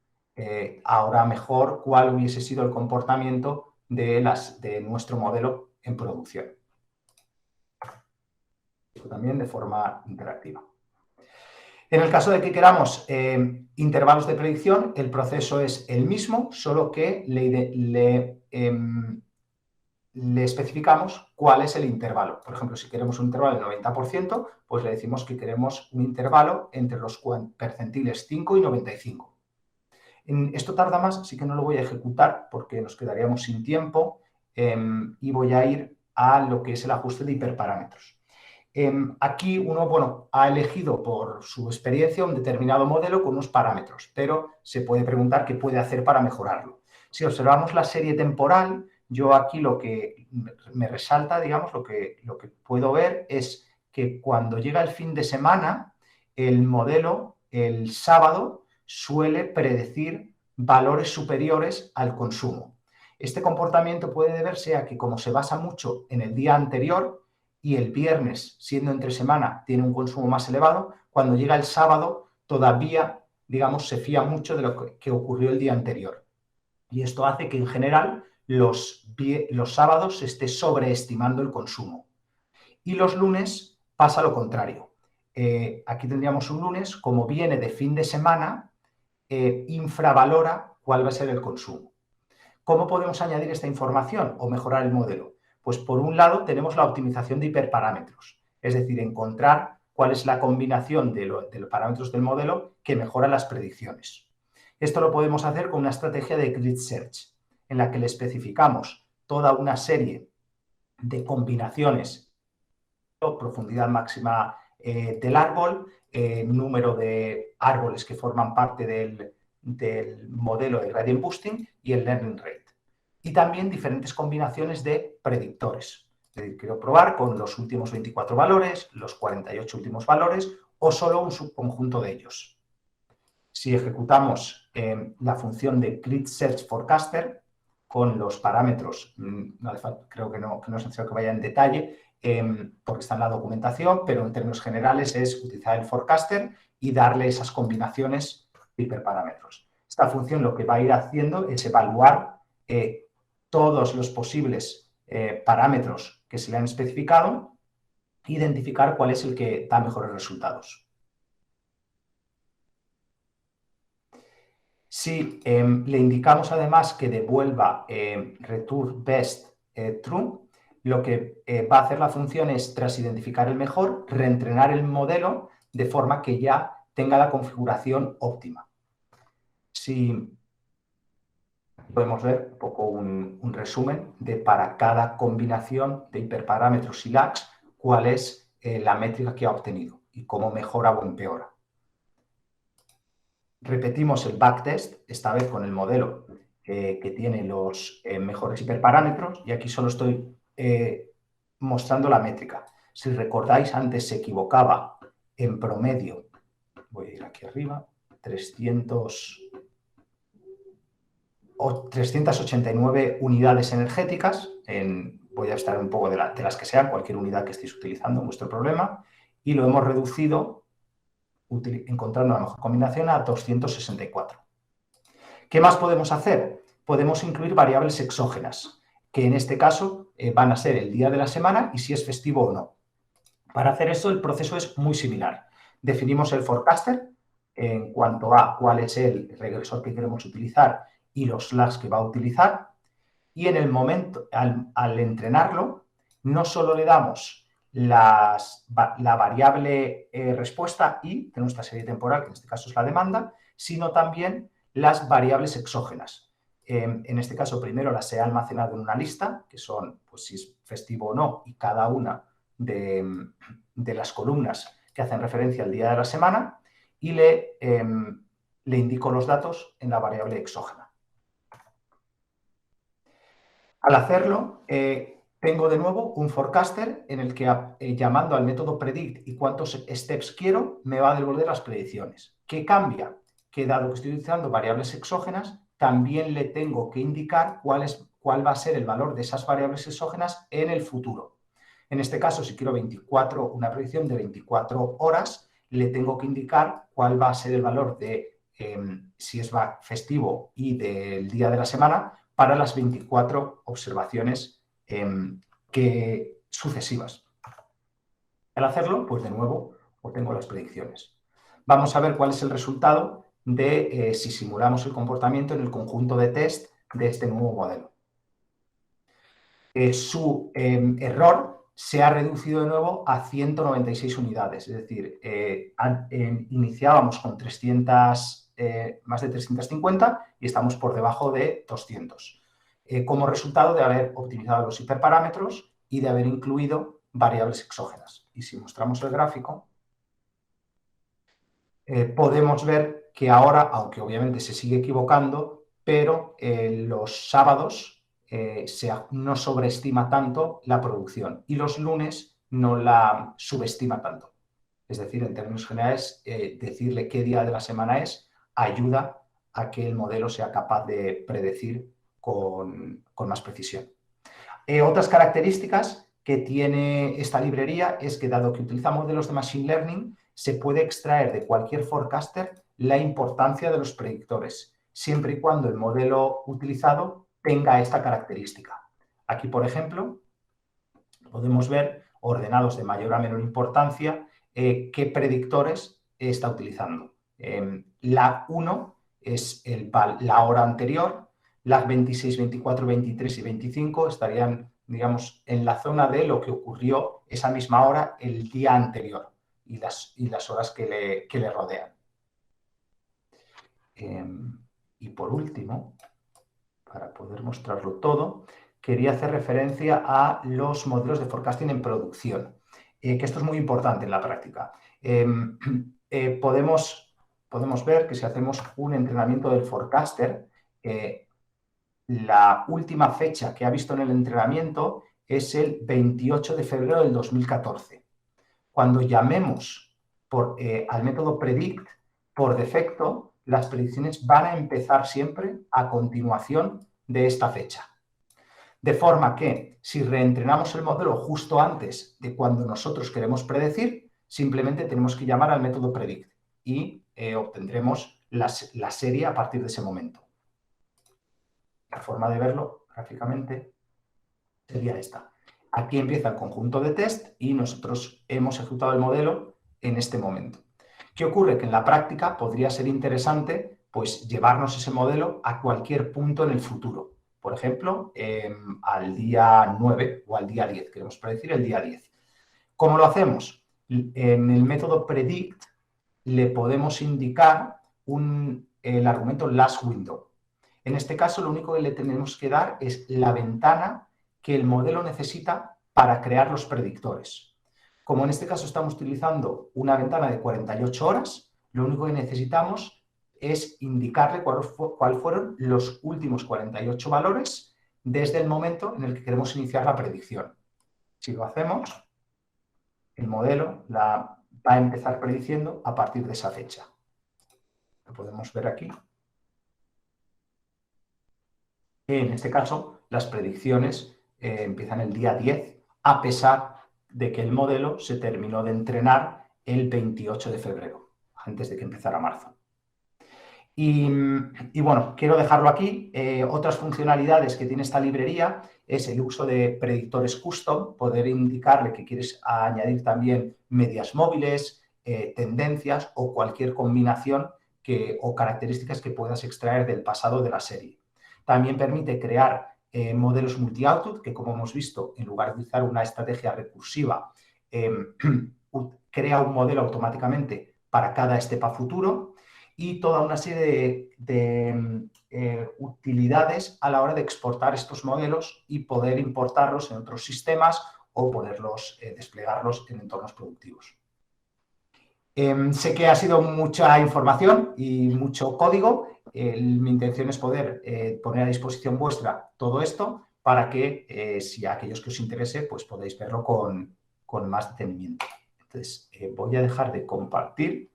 ahora mejor cuál hubiese sido el comportamiento de nuestro modelo en producción. Esto también de forma interactiva. En el caso de que queramos intervalos de predicción, el proceso es el mismo, solo que le especificamos cuál es el intervalo. Por ejemplo, si queremos un intervalo del 90%, pues le decimos que queremos un intervalo entre los percentiles 5 y 95. Esto tarda más, así que no lo voy a ejecutar porque nos quedaríamos sin tiempo y voy a ir a lo que es el ajuste de hiperparámetros. Aquí uno, bueno, ha elegido por su experiencia un determinado modelo con unos parámetros, pero se puede preguntar qué puede hacer para mejorarlo. Si observamos la serie temporal, yo aquí lo que me resalta, digamos, lo que puedo ver es que cuando llega el fin de semana, el modelo, el sábado, suele predecir valores superiores al consumo. Este comportamiento puede deberse a que, como se basa mucho en el día anterior y el viernes, siendo entre semana, tiene un consumo más elevado, cuando llega el sábado todavía, digamos, se fía mucho de lo que ocurrió el día anterior. Y esto hace que, en general, los sábados se esté sobreestimando el consumo. Y los lunes pasa lo contrario. Aquí tendríamos un lunes, como viene de fin de semana, infravalora cuál va a ser el consumo. ¿Cómo podemos añadir esta información o mejorar el modelo? Pues por un lado tenemos la optimización de hiperparámetros, es decir, encontrar cuál es la combinación de los parámetros del modelo que mejora las predicciones. Esto lo podemos hacer con una estrategia de grid search, en la que le especificamos toda una serie de combinaciones, profundidad máxima del árbol, número de árboles que forman parte del modelo de gradient boosting y el learning rate. Y también diferentes combinaciones de predictores. Es decir, quiero probar con los últimos 24 valores, los 48 últimos valores o solo un subconjunto de ellos. Si ejecutamos la función de grid search forecaster con los parámetros, creo que no es necesario que vaya en detalle, porque está en la documentación, pero en términos generales es utilizar el forecaster y darle esas combinaciones de hiperparámetros. Esta función lo que va a ir haciendo es evaluar todos los posibles parámetros que se le han especificado e identificar cuál es el que da mejores resultados. Si le indicamos además que devuelva return best true, lo que va a hacer la función es, tras identificar el mejor, reentrenar el modelo de forma que ya tenga la configuración óptima. Si podemos ver un poco un resumen de para cada combinación de hiperparámetros y lags, cuál es la métrica que ha obtenido y cómo mejora o empeora. Repetimos el backtest, esta vez con el modelo que tiene los mejores hiperparámetros, y aquí solo estoy mostrando la métrica. Si recordáis, antes se equivocaba en promedio, voy a ir aquí arriba, 389 unidades energéticas, voy a estar un poco de las que sean, cualquier unidad que estéis utilizando en vuestro problema, y lo hemos reducido, encontrando la mejor combinación, a 264. ¿Qué más podemos hacer? Podemos incluir variables exógenas, que en este caso van a ser el día de la semana y si es festivo o no. Para hacer eso, el proceso es muy similar. Definimos el forecaster en cuanto a cuál es el regresor que queremos utilizar y los slash que va a utilizar. Y en el momento, al entrenarlo, no solo le damos la variable respuesta y de nuestra serie temporal, que en este caso es la demanda, sino también las variables exógenas. En este caso, primero las he almacenado en una lista, que son, pues, si es festivo o no, y cada una de las columnas que hacen referencia al día de la semana, y le indico los datos en la variable exógena. Al hacerlo, tengo de nuevo un forecaster en el que, llamando al método predict y cuántos steps quiero, me va a devolver las predicciones. ¿Qué cambia? Que dado que estoy utilizando variables exógenas, también le tengo que indicar cuál va a ser el valor de esas variables exógenas en el futuro. En este caso, si quiero una predicción de 24 horas, le tengo que indicar cuál va a ser el valor de, si es festivo y del día de la semana, para las 24 observaciones sucesivas. Al hacerlo, pues de nuevo, obtengo las predicciones. Vamos a ver cuál es el resultado de si simulamos el comportamiento en el conjunto de test de este nuevo modelo. Su error se ha reducido de nuevo a 196 unidades, es decir, iniciábamos con más de 350 y estamos por debajo de 200, como resultado de haber optimizado los hiperparámetros y de haber incluido variables exógenas. Y si mostramos el gráfico, podemos ver que ahora, aunque obviamente se sigue equivocando, pero los sábados no sobreestima tanto la producción y los lunes no la subestima tanto. Es decir, en términos generales, decirle qué día de la semana es ayuda a que el modelo sea capaz de predecir con más precisión. Otras características que tiene esta librería es que, dado que utiliza modelos de Machine Learning, se puede extraer de cualquier forecaster la importancia de los predictores, siempre y cuando el modelo utilizado tenga esta característica. Aquí, por ejemplo, podemos ver, ordenados de mayor a menor importancia, qué predictores está utilizando. La 1 es la hora anterior, las 26, 24, 23 y 25 estarían, digamos, en la zona de lo que ocurrió esa misma hora el día anterior y las horas que le rodean. Y por último, para poder mostrarlo todo, quería hacer referencia a los modelos de forecasting en producción, que esto es muy importante en la práctica. Podemos ver que si hacemos un entrenamiento del forecaster, la última fecha que ha visto en el entrenamiento es el 28 de febrero del 2014. Cuando llamemos al método predict, por defecto, las predicciones van a empezar siempre a continuación de esta fecha. De forma que, si reentrenamos el modelo justo antes de cuando nosotros queremos predecir, simplemente tenemos que llamar al método predict y obtendremos la serie a partir de ese momento. La forma de verlo gráficamente sería esta. Aquí empieza el conjunto de test y nosotros hemos ejecutado el modelo en este momento. ¿Qué ocurre? Que en la práctica podría ser interesante, pues, llevarnos ese modelo a cualquier punto en el futuro. Por ejemplo, al día 9 o al día 10. Queremos predecir el día 10. ¿Cómo lo hacemos? En el método predict le podemos indicar el argumento last window. En este caso, lo único que le tenemos que dar es la ventana que el modelo necesita para crear los predictores. Como en este caso estamos utilizando una ventana de 48 horas, lo único que necesitamos es indicarle cuáles fueron los últimos 48 valores desde el momento en el que queremos iniciar la predicción. Si lo hacemos, el modelo va a empezar prediciendo a partir de esa fecha. Lo podemos ver aquí. En este caso, las predicciones empiezan el día 10, a pesar de que el modelo se terminó de entrenar el 28 de febrero, antes de que empezara marzo. Y bueno, quiero dejarlo aquí. Otras funcionalidades que tiene esta librería es el uso de predictores custom, poder indicarle que quieres añadir también medias móviles, tendencias o cualquier combinación o características que puedas extraer del pasado de la serie. También permite crear modelos multi-output, que como hemos visto, en lugar de utilizar una estrategia recursiva, crea un modelo automáticamente para cada estepa futuro, y toda una serie de utilidades a la hora de exportar estos modelos y poder importarlos en otros sistemas o poderlos desplegarlos en entornos productivos. Sé que ha sido mucha información y mucho código. Mi intención es poder poner a disposición vuestra todo esto para que, si a aquellos que os interese, pues podéis verlo con más detenimiento. Entonces, voy a dejar de compartir.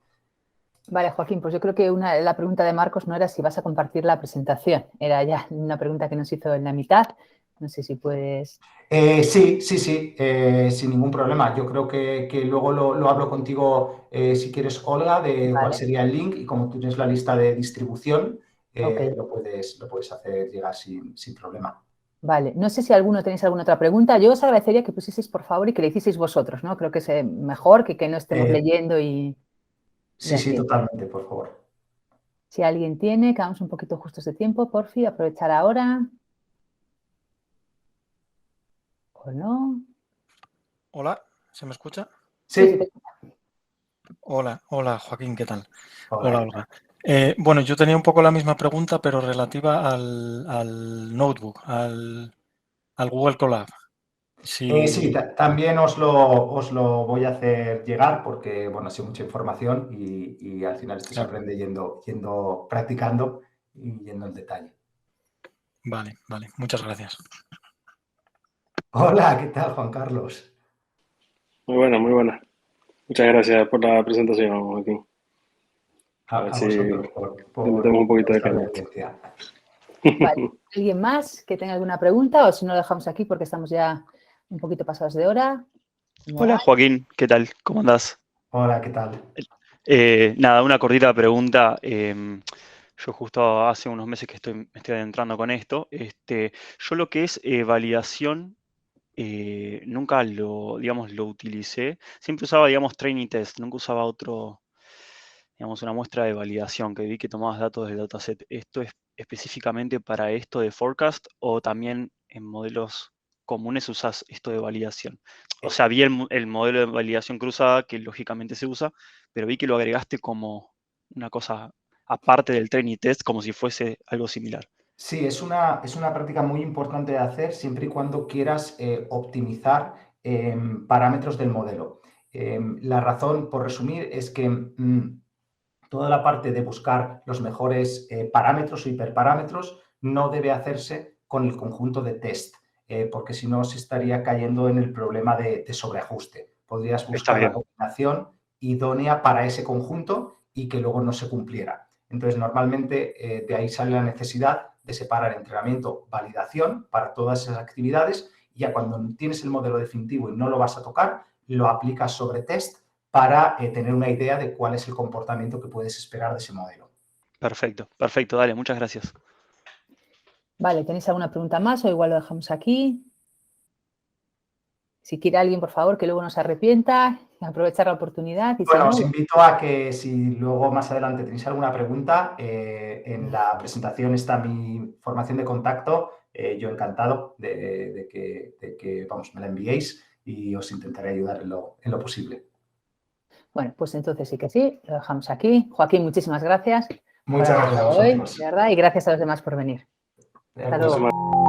Vale, Joaquín, pues yo creo que la pregunta de Marcos no era si vas a compartir la presentación, era ya una pregunta que nos hizo en la mitad. No sé si puedes... Sí, sin ningún problema. Yo creo que luego lo hablo contigo, si quieres, Olga, de cuál sería el link, y como tú tienes la lista de distribución, lo puedes hacer llegar sin problema. Vale, no sé si tenéis alguna otra pregunta. Yo os agradecería que pusieseis, por favor, y que le hicieseis vosotros, ¿no? Creo que es mejor que no estemos leyendo y... Sí, totalmente, por favor. Si alguien tiene, quedamos un poquito justos de tiempo, porfi, aprovechar ahora. ¿O no? Hola, ¿se me escucha? Sí. Hola, Joaquín, ¿qué tal? Hola, Olga. Bueno, yo tenía un poco la misma pregunta, pero relativa al notebook, al Google Colab. Sí, también os lo voy a hacer llegar porque, bueno, ha sido mucha información y al final esto se aprende yendo practicando y yendo al detalle. Vale, muchas gracias. Hola, ¿qué tal, Juan Carlos? Muy buena, muy buena. Muchas gracias por la presentación, Joaquín. A ver si vosotros por tenemos un poquito de vuestra calma. presencia. Vale. ¿Alguien más que tenga alguna pregunta? O si no, lo dejamos aquí porque estamos ya un poquito pasados de hora. Hola, Joaquín, ¿qué tal? ¿Cómo andás? Hola, ¿qué tal? Nada, una cortita pregunta. Yo justo hace unos meses que me estoy adentrando con esto. Yo lo que es validación, nunca lo utilicé. Siempre usaba, training test, nunca usaba una muestra de validación, que vi que tomabas datos del dataset. ¿Esto es específicamente para esto de forecast o también en modelos comunes usas esto de validación? O sea, vi el modelo de validación cruzada, que lógicamente se usa, pero vi que lo agregaste como una cosa aparte del training test, como si fuese algo similar. Sí, es una práctica muy importante de hacer siempre y cuando quieras optimizar parámetros del modelo. La razón, por resumir, es que toda la parte de buscar los mejores parámetros o hiperparámetros no debe hacerse con el conjunto de test, porque si no se estaría cayendo en el problema de sobreajuste. Podrías buscar la combinación idónea para ese conjunto y que luego no se cumpliera. Entonces, normalmente de ahí sale la necesidad de separar entrenamiento, validación para todas esas actividades, y ya cuando tienes el modelo definitivo y no lo vas a tocar, lo aplicas sobre test para tener una idea de cuál es el comportamiento que puedes esperar de ese modelo. Perfecto, dale, muchas gracias. Vale, ¿tenéis alguna pregunta más o igual lo dejamos aquí? Si quiere alguien, por favor, que luego no se arrepienta, aprovechar la oportunidad. Y bueno, si no, os invito a que si luego más adelante tenéis alguna pregunta, en la presentación está mi formación de contacto. Yo encantado de que me la enviéis y os intentaré ayudar en lo posible. Bueno, pues entonces sí que sí, lo dejamos aquí. Joaquín, muchísimas gracias. Muchas gracias a vosotros. De verdad, y gracias a los demás por venir. Hasta luego.